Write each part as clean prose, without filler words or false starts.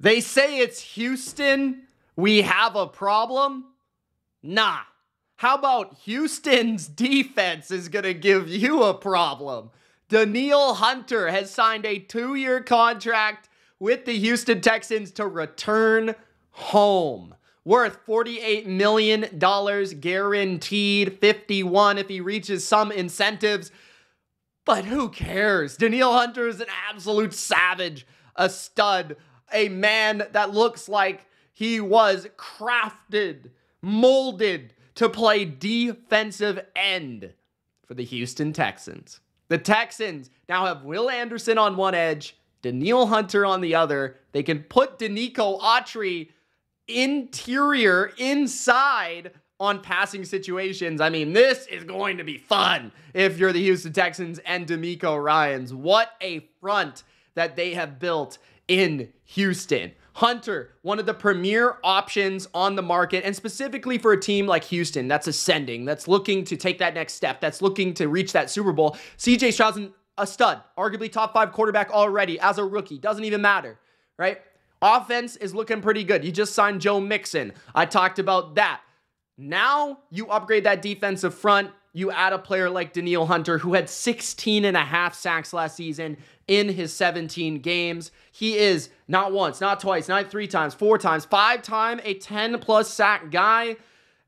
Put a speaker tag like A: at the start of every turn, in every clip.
A: They say it's Houston. We have a problem. Nah. How about Houston's defense is going to give you a problem? Danielle Hunter has signed a 2-year contract with the Houston Texans to return home. Worth $48 million guaranteed, 51 if he reaches some incentives. But who cares? Danielle Hunter is an absolute savage, a stud, a man that looks like he was crafted, molded to play defensive end for the Houston Texans. The Texans now have Will Anderson on one edge, Danielle Hunter on the other. They can put Denico Autry inside on passing situations. I mean, this is going to be fun if you're the Houston Texans and DeMeco Ryans. What a front that they have built in Houston. Hunter, one of the premier options on the market, and specifically for a team like Houston that's ascending, that's looking to take that next step, that's looking to reach that Super Bowl. C.J. Stroud's a stud, arguably top 5 quarterback already as a rookie. Doesn't even matter, right? Offense is looking pretty good. You just signed Joe Mixon. I talked about that. Now you upgrade that defensive front. You add a player like Danielle Hunter, who had 16.5 sacks last season in his 17 games. He is not once, not twice, not 3 times, 4 times, 5 times a 10-plus sack guy.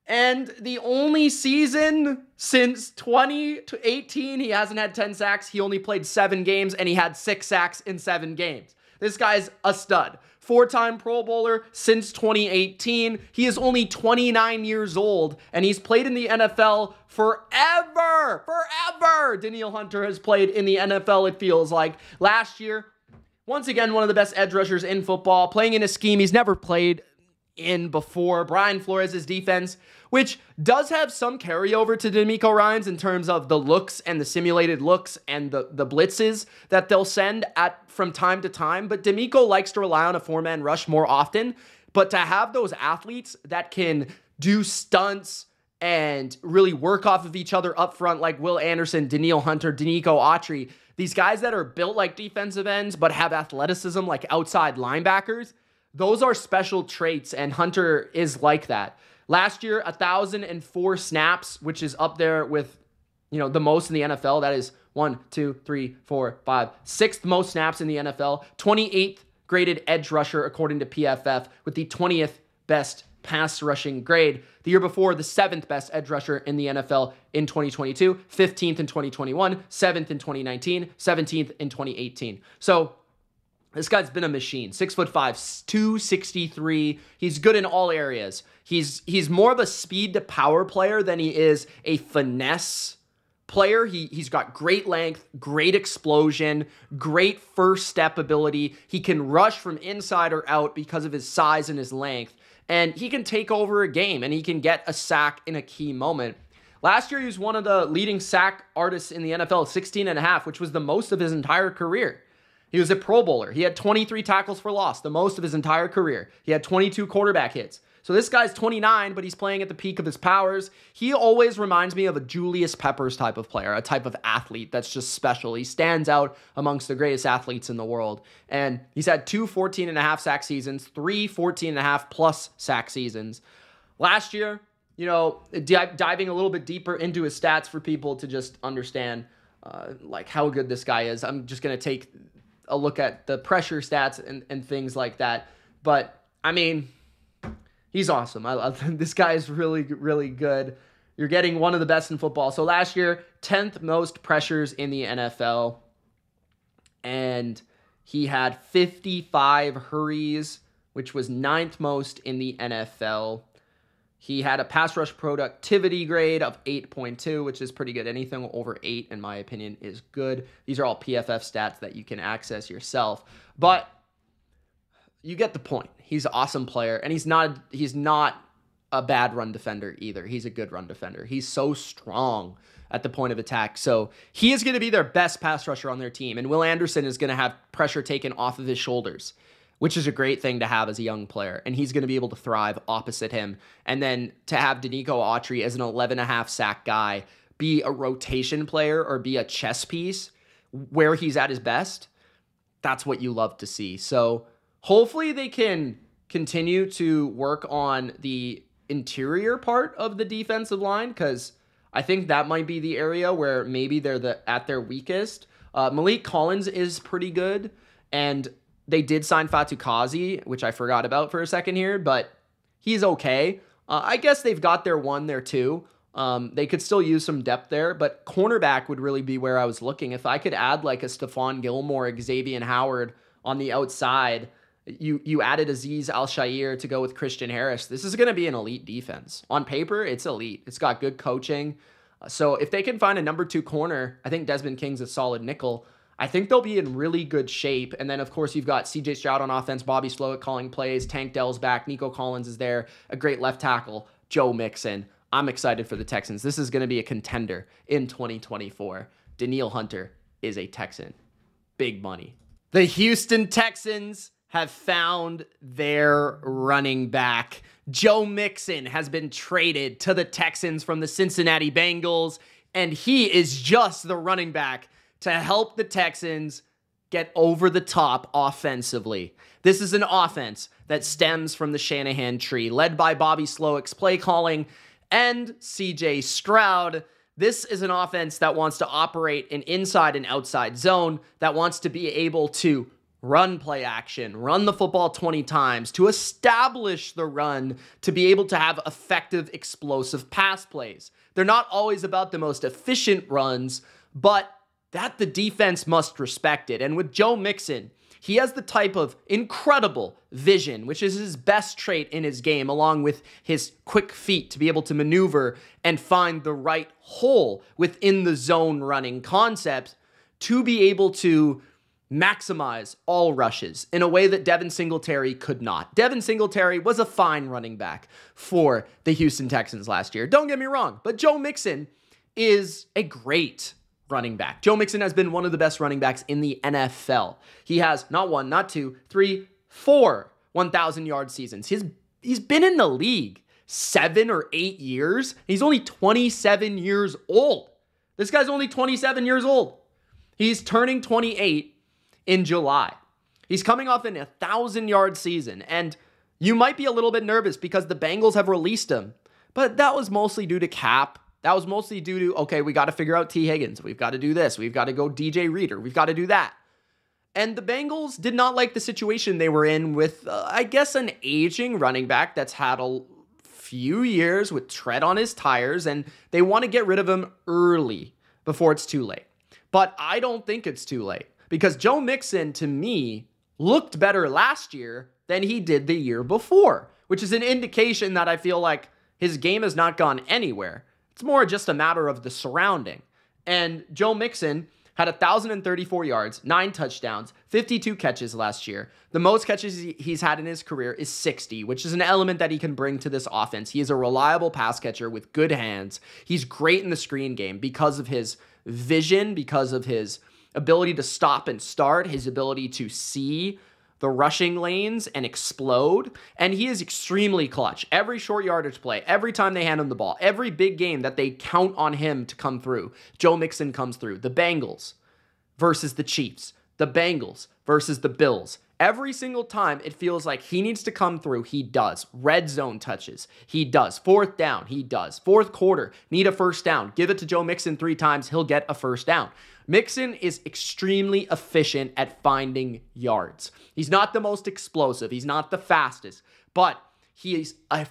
A: And the only season since 2018 he hasn't had 10 sacks. He only played 7 games, and he had 6 sacks in 7 games. This guy's a stud. 4-time Pro Bowler since 2018. He is only 29 years old, and he's played in the NFL forever. Forever! Danielle Hunter has played in the NFL, it feels like. Last year, once again, one of the best edge rushers in football, playing in a scheme he's never played in before. Brian Flores' defense, which does have some carryover to DeMeco Ryans in terms of the looks and the simulated looks and the blitzes that they'll send from time to time. But DeMeco likes to rely on a 4-man rush more often. But to have those athletes that can do stunts and really work off of each other up front, like Will Anderson, Danielle Hunter, Denico Autry, these guys that are built like defensive ends but have athleticism like outside linebackers, those are special traits, and Hunter is like that. Last year, 1,004 snaps, which is up there with, the most in the NFL. That is 1, 2, 3, 4, 5, 6th most snaps in the NFL. 28th graded edge rusher, according to PFF, with the 20th best pass rushing grade. The year before, the 7th best edge rusher in the NFL in 2022, 15th in 2021, 7th in 2019, 17th in 2018. So this guy's been a machine. 6'5", 263. He's good in all areas. He's more of a speed to power player than he is a finesse player. He's got great length, great explosion, great first step ability. He can rush from inside or out because of his size and his length. And he can take over a game, and he can get a sack in a key moment. Last year, he was one of the leading sack artists in the NFL, 16.5, which was the most of his entire career. He was a Pro Bowler. He had 23 tackles for loss, the most of his entire career. He had 22 quarterback hits. So this guy's 29, but he's playing at the peak of his powers. He always reminds me of a Julius Peppers type of player, a type of athlete that's just special. He stands out amongst the greatest athletes in the world. And he's had 2 14.5 sack seasons, 3 14.5 plus sack seasons. Last year, diving a little bit deeper into his stats for people to just understand how good this guy is. I'm just going to take a look at the pressure stats and things like that. But, I mean, he's awesome. This guy is really, really good. You're getting one of the best in football. So last year, 10th most pressures in the NFL. And he had 55 hurries, which was 9th most in the NFL. He had a pass rush productivity grade of 8.2, which is pretty good. Anything over 8, in my opinion, is good. These are all PFF stats that you can access yourself. But you get the point. He's an awesome player, and he's not a bad run defender either. He's a good run defender. He's so strong at the point of attack. So he is going to be their best pass rusher on their team, and Will Anderson is going to have pressure taken off of his shoulders, which is a great thing to have as a young player, and he's going to be able to thrive opposite him. And then to have Denico Autry as an 11.5 sack guy be a rotation player or be a chess piece where he's at his best, that's what you love to see. So Hopefully they can continue to work on the interior part of the defensive line, because I think that might be the area where maybe they're at their weakest. Malik Collins is pretty good, and they did sign Fatukasi, which I forgot about for a second here, but he's okay. I guess they've got their one, their two. They could still use some depth there, but cornerback would really be where I was looking. If I could add like a Stephon Gilmore, Xavier Howard on the outside, you added Azeez Al-Shaair to go with Christian Harris. This is going to be an elite defense. On paper, it's elite. It's got good coaching. So if they can find a number 2 corner, I think Desmond King's a solid nickel. I think they'll be in really good shape. And then, of course, you've got CJ Stroud on offense, Bobby Slowick calling plays, Tank Dell's back, Nico Collins is there, a great left tackle, Joe Mixon. I'm excited for the Texans. This is going to be a contender in 2024. Danielle Hunter is a Texan. Big money. The Houston Texans have found their running back. Joe Mixon has been traded to the Texans from the Cincinnati Bengals, and he is just the running back to help the Texans get over the top offensively. This is an offense that stems from the Shanahan tree, led by Bobby Slowick's play calling and CJ Stroud. This is an offense that wants to operate an inside and outside zone, that wants to be able to run play action, run the football 20 times, to establish the run, to be able to have effective, explosive pass plays. They're not always about the most efficient runs, but that the defense must respect it. And with Joe Mixon, he has the type of incredible vision, which is his best trait in his game, along with his quick feet to be able to maneuver and find the right hole within the zone running concept to be able to maximize all rushes in a way that Devin Singletary could not. Devin Singletary was a fine running back for the Houston Texans last year. Don't get me wrong, but Joe Mixon is a great running back. Joe Mixon has been one of the best running backs in the NFL. He has not 1, not 2, 3, 4 1,000-yard seasons. He's been in the league 7 or 8 years. He's only 27 years old. This guy's only 27 years old. He's turning 28 in July. He's coming off an 1,000-yard season, and you might be a little bit nervous because the Bengals have released him, but that was mostly due to cap. That was mostly due to, okay, we got to figure out T. Higgins. We've got to do this. We've got to go DJ Reader. We've got to do that. And the Bengals did not like the situation they were in with, I guess, an aging running back that's had a few years with tread on his tires, and they want to get rid of him early before it's too late. But I don't think it's too late, because Joe Mixon, to me, looked better last year than he did the year before, which is an indication that I feel like his game has not gone anywhere. It's more just a matter of the surrounding. And Joe Mixon had 1,034 yards, 9 touchdowns, 52 catches last year. The most catches he's had in his career is 60, which is an element that he can bring to this offense. He is a reliable pass catcher with good hands. He's great in the screen game because of his vision, because of his ability to stop and start, his ability to see the rushing lanes and explode. And he is extremely clutch. Every short yardage play, every time they hand him the ball, every big game that they count on him to come through, Joe Mixon comes through. The Bengals versus the Chiefs, the Bengals versus the Bills. Every single time it feels like he needs to come through, he does. Red zone touches, he does. 4th down, he does. 4th quarter, need a first down. Give it to Joe Mixon 3 times, he'll get a first down. Mixon is extremely efficient at finding yards. He's not the most explosive, he's not the fastest, but he is a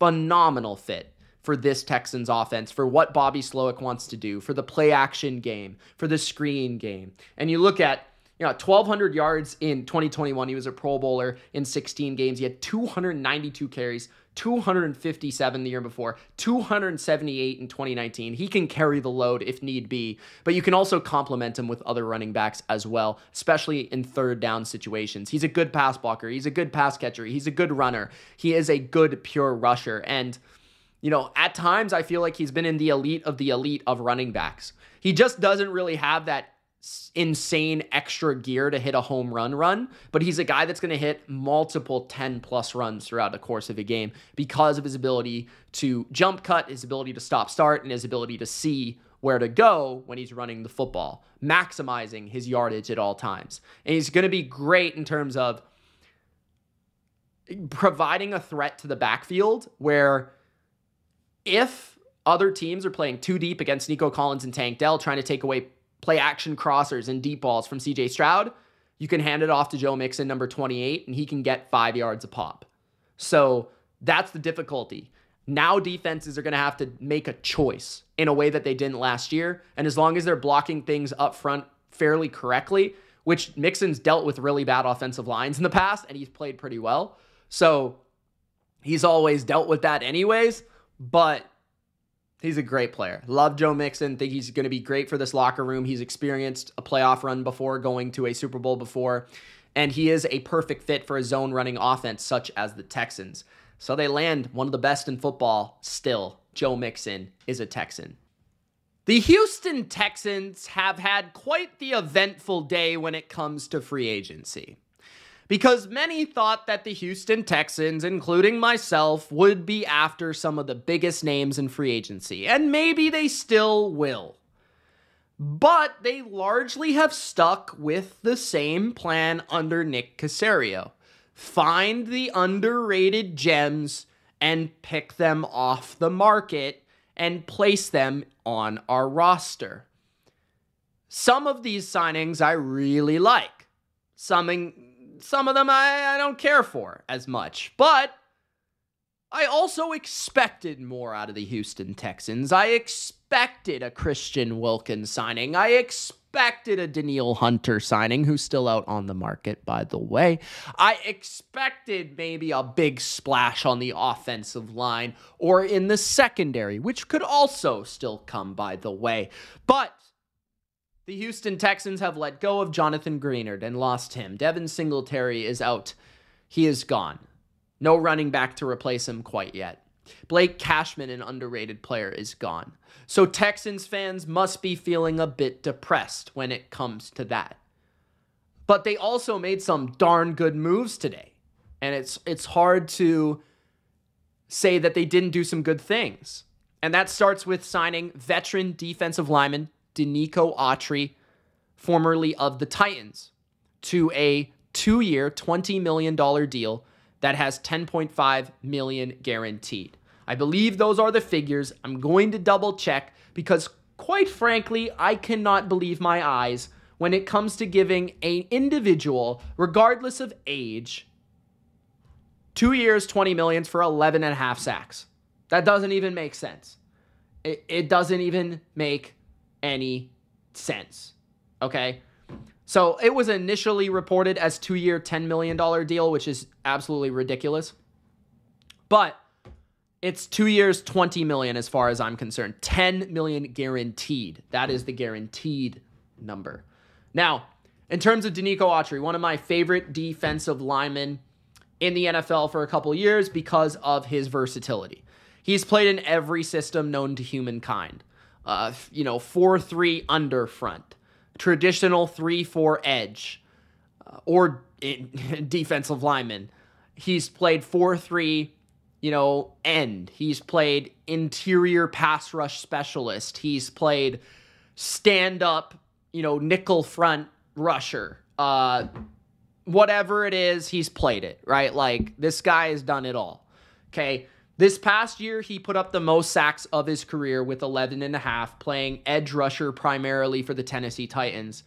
A: phenomenal fit for this Texans offense, for what Bobby Slowick wants to do, for the play action game, for the screen game. And you look at 1,200 yards in 2021. He was a Pro Bowler in 16 games. He had 292 carries, 257 the year before, 278 in 2019. He can carry the load if need be, but you can also complement him with other running backs as well, especially in 3rd down situations. He's a good pass blocker. He's a good pass catcher. He's a good runner. He is a good pure rusher. And, at times I feel like he's been in the elite of running backs. He just doesn't really have that insane extra gear to hit a home run, but he's a guy that's going to hit multiple 10+ runs throughout the course of a game because of his ability to jump cut, his ability to stop start, and his ability to see where to go when he's running the football, maximizing his yardage at all times. And he's going to be great in terms of providing a threat to the backfield where if other teams are playing too deep against Nico Collins and Tank Dell, trying to take away play action crossers and deep balls from CJ Stroud, you can hand it off to Joe Mixon, number 28, and he can get 5 yards a pop. So that's the difficulty. Now defenses are going to have to make a choice in a way that they didn't last year. And as long as they're blocking things up front fairly correctly, which Mixon's dealt with really bad offensive lines in the past, and he's played pretty well. So he's always dealt with that anyways, but he's a great player. Love Joe Mixon. Think he's going to be great for this locker room. He's experienced a playoff run before, going to a Super Bowl before, and he is a perfect fit for a zone running offense such as the Texans. So they land one of the best in football still. Joe Mixon is a Texan. The Houston Texans have had quite the eventful day when it comes to free agency, because many thought that the Houston Texans, including myself, would be after some of the biggest names in free agency, and maybe they still will. But they largely have stuck with the same plan under Nick Caserio. Find the underrated gems and pick them off the market and place them on our roster. Some of these signings I really like. Some of them I don't care for as much. But I also expected more out of the Houston Texans. I expected a Christian Wilkins signing. I expected a Danielle Hunter signing, who's still out on the market, by the way. I expected maybe a big splash on the offensive line or in the secondary, which could also still come, by the way. But the Houston Texans have let go of Jonathan Greenard and lost him. Devin Singletary is out. He is gone. No running back to replace him quite yet. Blake Cashman, an underrated player, is gone. So Texans fans must be feeling a bit depressed when it comes to that. But they also made some darn good moves today. And it's hard to say that they didn't do some good things. And that starts with signing veteran defensive lineman Denico Autry, formerly of the Titans, to a 2-year, $20 million deal that has $10.5 million guaranteed. I believe those are the figures. I'm going to double check because, quite frankly, I cannot believe my eyes when it comes to giving an individual, regardless of age, 2 years, $20 million for 11.5 sacks. That doesn't even make sense. It doesn't even make any sense. Okay? So it was initially reported as 2-year, $10 million deal, which is absolutely ridiculous. But it's 2 years, $20 million as far as I'm concerned. $10 million guaranteed. That is the guaranteed number. Now, in terms of Denico Autry, one of my favorite defensive linemen in the NFL for a couple years because of his versatility. He's played in every system known to humankind. 4-3 under front, traditional 3-4 edge, or defensive lineman. He's played 4-3, end. He's played interior pass rush specialist. He's played stand-up, nickel front rusher. Whatever it is, he's played it, right? Like, this guy has done it all, okay? This past year, he put up the most sacks of his career with 11.5, playing edge rusher primarily for the Tennessee Titans.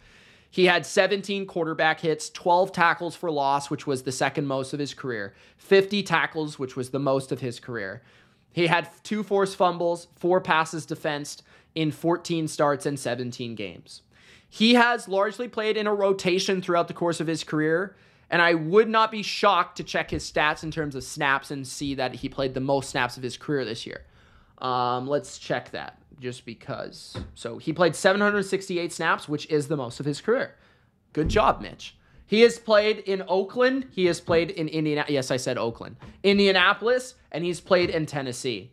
A: He had 17 quarterback hits, 12 tackles for loss, which was the second most of his career, 50 tackles, which was the most of his career. He had 2 forced fumbles, 4 passes defensed in 14 starts and 17 games. He has largely played in a rotation throughout the course of his career, and I would not be shocked to check his stats in terms of snaps and see that he played the most snaps of his career this year. Let's check that just because. So he played 768 snaps, which is the most of his career. Good job, Mitch. He has played in Oakland. He has played in Indianapolis. Yes, I said Oakland. Indianapolis, and he's played in Tennessee.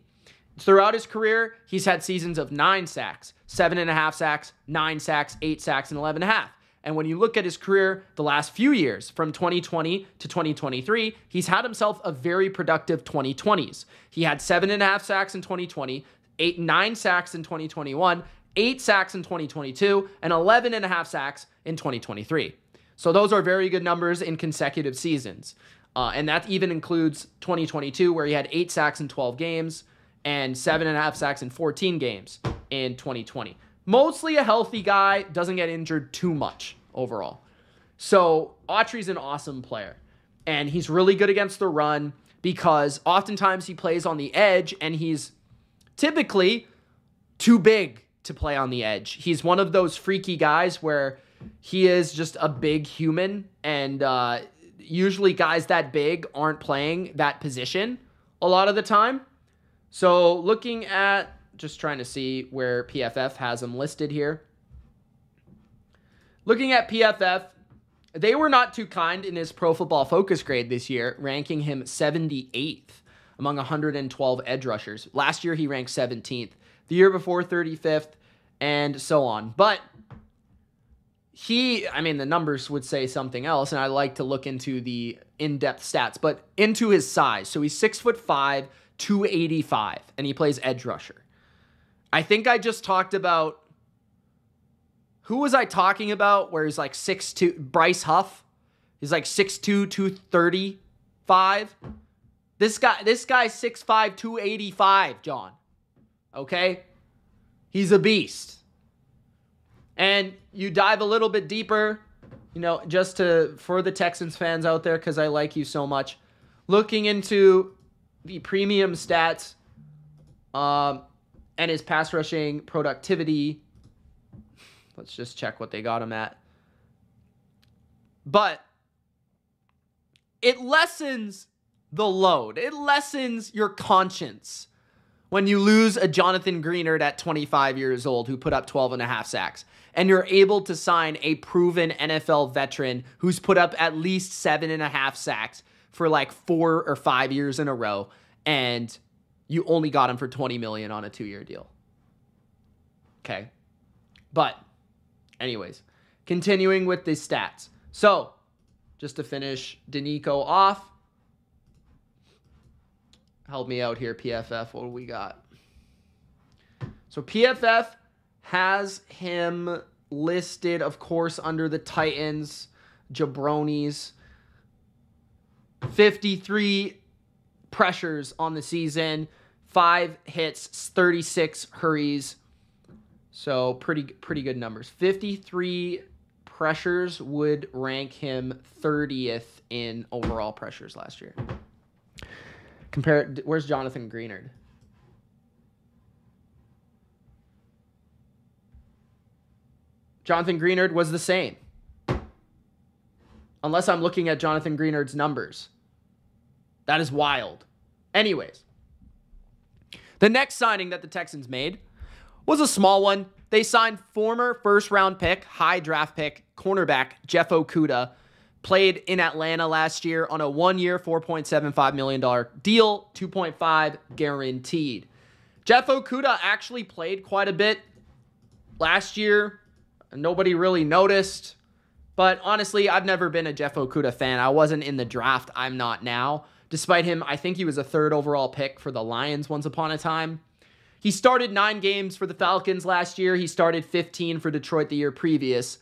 A: Throughout his career, he's had seasons of 9 sacks, 7.5 sacks, 9 sacks, 8 sacks, and 11.5. And when you look at his career the last few years, from 2020 to 2023, he's had himself a very productive 2020s. He had 7.5 sacks in 2020, 9 sacks in 2021, 8 sacks in 2022, and 11.5 sacks in 2023. So those are very good numbers in consecutive seasons. And that even includes 2022, where he had 8 sacks in 12 games and 7.5 sacks in 14 games in 2020. Mostly a healthy guy, doesn't get injured too much overall. So Autry's an awesome player, and he's really good against the run because oftentimes he plays on the edge, and he's typically too big to play on the edge. He's one of those freaky guys where he is just a big human, and usually guys that big aren't playing that position a lot of the time. So looking at, just trying to see where PFF has him listed here. Looking at PFF, they were not too kind in his Pro Football Focus grade this year, ranking him 78th among 112 edge rushers. Last year, he ranked 17th. The year before, 35th, and so on. But the numbers would say something else, and I like to look into the in-depth stats, but into his size. So he's 6'5", 285, and he plays edge rusher. I think I just talked about, who was I talking about where he's like 6'2", Bryce Huff? He's like 6'2", 235. This guy's 6'5", 285, John. Okay? He's a beast. And you dive a little bit deeper, just for the Texans fans out there, because I like you so much, looking into the premium stats and his pass rushing productivity. Let's just check what they got him at. But it lessens the load. It lessens your conscience when you lose a Jonathan Greenard at 25 years old who put up 12.5 sacks, and you're able to sign a proven NFL veteran who's put up at least 7.5 sacks for like 4 or 5 years in a row, and you only got him for $20 million on a 2-year deal. Okay. But anyways, continuing with the stats. So, just to finish Denico off, help me out here, PFF. What do we got? So PFF has him listed, of course, under the Titans, jabronis. 53 pressures on the season, 5 hits, 36 hurries. So pretty good numbers. 53 pressures would rank him 30th in overall pressures last year. Where's Jonathan Greenard? Jonathan Greenard was the same. Unless I'm looking at Jonathan Greenard's numbers. That is wild. Anyways, the next signing that the Texans made was a small one. They signed former first-round pick, high draft pick, cornerback Jeff Okudah. Played in Atlanta last year on a 1-year, $4.75 million deal, 2.5 guaranteed. Jeff Okudah actually played quite a bit last year. Nobody really noticed. But honestly, I've never been a Jeff Okudah fan. I wasn't in the draft. I'm not now. Despite him, I think he was a 3rd overall pick for the Lions once upon a time. He started 9 games for the Falcons last year. He started 15 for Detroit the year previous.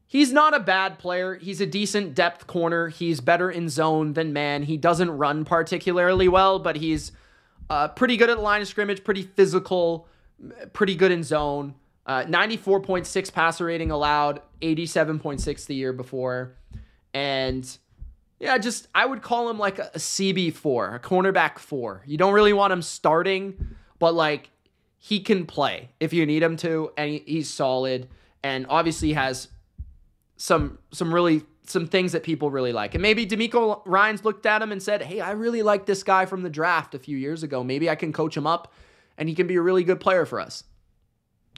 A: He's not a bad player. He's a decent depth corner. He's better in zone than man. He doesn't run particularly well, but he's pretty good at the line of scrimmage, pretty physical, pretty good in zone. 94.6 passer rating allowed, 87.6 the year before. And yeah, I would call him like a CB4, a cornerback 4. You don't really want him starting, but like he can play if you need him to, and he's solid, and obviously has some things that people really like. And maybe DeMeco Ryans looked at him and said, hey, I really like this guy from the draft a few years ago. Maybe I can coach him up and he can be a really good player for us.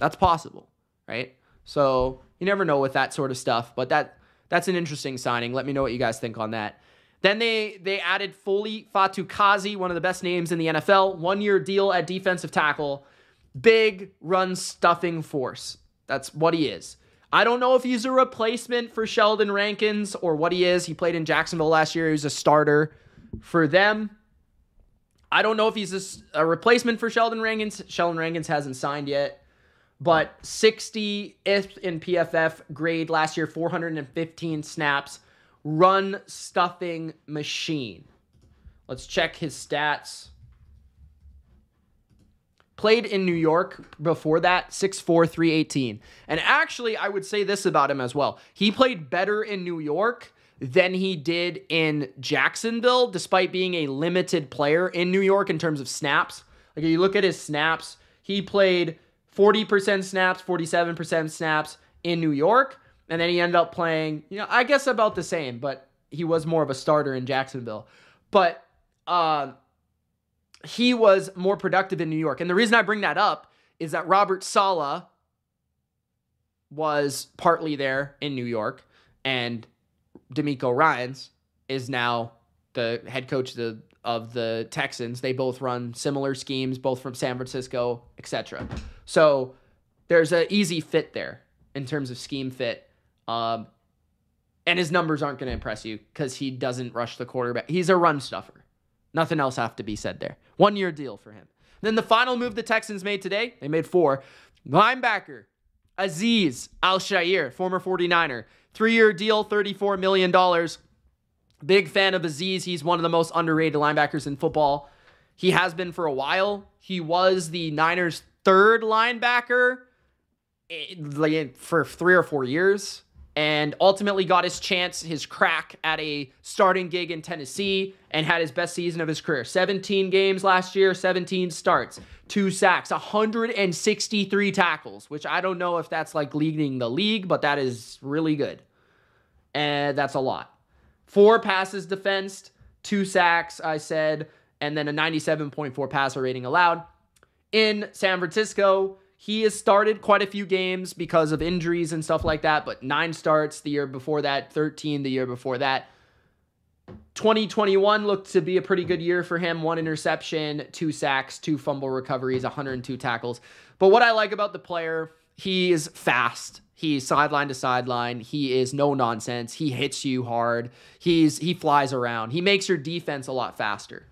A: That's possible, right? So you never know with that sort of stuff, but that's an interesting signing. Let me know what you guys think on that. Then they added Foley Fatukazi, one of the best names in the NFL. 1-year deal at defensive tackle. Big run stuffing force. That's what he is. I don't know if he's a replacement for Sheldon Rankins or what he is. He played in Jacksonville last year. He was a starter for them. I don't know if he's a replacement for Sheldon Rankins. Sheldon Rankins hasn't signed yet. But 60th in PFF grade last year, 415 snaps, run-stuffing machine. Let's check his stats. Played in New York before that, 6'4", 318. And actually, I would say this about him as well. He played better in New York than he did in Jacksonville, despite being a limited player in New York in terms of snaps. Like, if you look at his snaps, he played 40% snaps, 47% snaps in New York, and then he ended up playing, I guess about the same, but he was more of a starter in Jacksonville. But he was more productive in New York. And the reason I bring that up is that Robert Saleh was partly there in New York, and Denico Ryans is now the head coach of the Texans. They both run similar schemes, both from San Francisco, etc. So there's an easy fit there in terms of scheme fit. And his numbers aren't going to impress you because he doesn't rush the quarterback. He's a run stuffer. Nothing else have to be said there. 1-year deal for him. Then the final move the Texans made today, they made 4. Linebacker Azeez Al-Shaair, former 49er. 3-year deal, $34 million. Big fan of Azeez. He's one of the most underrated linebackers in football. He has been for a while. He was the Niners' 3rd linebacker for 3 or 4 years, and ultimately got his chance, his crack at a starting gig in Tennessee, and had his best season of his career. 17 games last year, 17 starts, 2 sacks, 163 tackles, which I don't know if that's like leading the league, but that is really good. And that's a lot. 4 passes defensed, 2 sacks, I said, and then a 97.4 passer rating allowed. In San Francisco, he has started quite a few games because of injuries and stuff like that, but 9 starts the year before that, 13 the year before that. 2021 looked to be a pretty good year for him. 1 interception, 2 sacks, 2 fumble recoveries, 102 tackles. But what I like about the player, he is fast. He's sideline to sideline. He is no nonsense. He hits you hard. He flies around. He makes your defense a lot faster.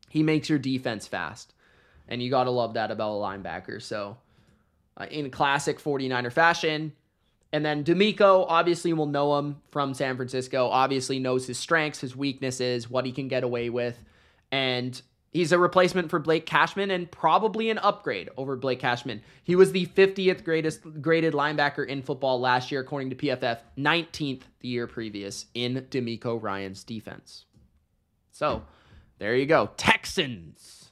A: He makes your defense fast. And you got to love that about a linebacker. So, in classic 49er fashion. And then Denico, obviously will know him from San Francisco. Obviously knows his strengths, his weaknesses, what he can get away with. And he's a replacement for Blake Cashman and probably an upgrade over Blake Cashman. He was the 50th graded linebacker in football last year, according to PFF. 19th the year previous in Denico Ryans' defense. So, there you go. Texans.